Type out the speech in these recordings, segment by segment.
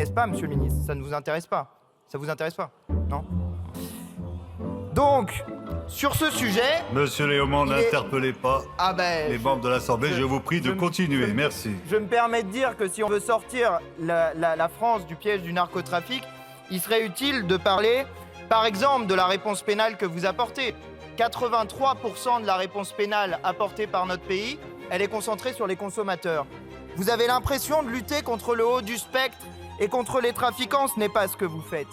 N'est-ce pas, monsieur le ministre? Ça ne vous intéresse pas? Ça vous intéresse pas? Non? Donc, sur ce sujet... Monsieur Léaumont, n'interpellez pas les membres de l'Assemblée. Je vous prie de continuer. Merci. Je me permets de dire que si on veut sortir la France du piège du narcotrafic, il serait utile de parler, par exemple, de la réponse pénale que vous apportez. 83% de la réponse pénale apportée par notre pays, elle est concentrée sur les consommateurs. Vous avez l'impression de lutter contre le haut du spectre et contre les trafiquants, ce n'est pas ce que vous faites.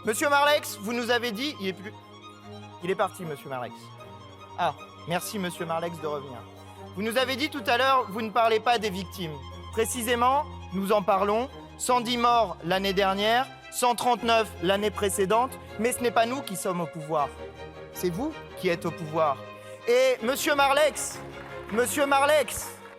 Monsieur Marlex, vous nous avez dit... Il est parti, monsieur Marlex. Ah, merci, monsieur Marlex, de revenir. Vous nous avez dit tout à l'heure, vous ne parlez pas des victimes. Précisément, nous en parlons. 110 morts l'année dernière, 139 l'année précédente, mais ce n'est pas nous qui sommes au pouvoir. C'est vous qui êtes au pouvoir. Et monsieur Marlex,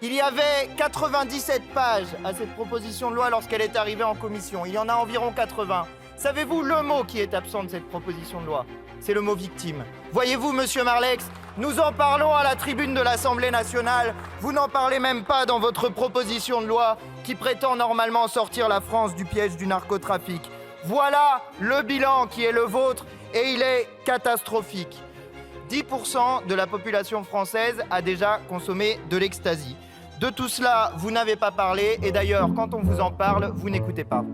il y avait 97 pages à cette proposition de loi lorsqu'elle est arrivée en commission. Il y en a environ 80. Savez-vous le mot qui est absent de cette proposition de loi? C'est le mot victime. Voyez-vous, monsieur Marlex, nous en parlons à la tribune de l'Assemblée nationale. Vous n'en parlez même pas dans votre proposition de loi qui prétend normalement sortir la France du piège du narcotrafic. Voilà le bilan qui est le vôtre et il est catastrophique. 10% de la population française a déjà consommé de l'ecstasy. De tout cela, vous n'avez pas parlé et d'ailleurs, quand on vous en parle, vous n'écoutez pas.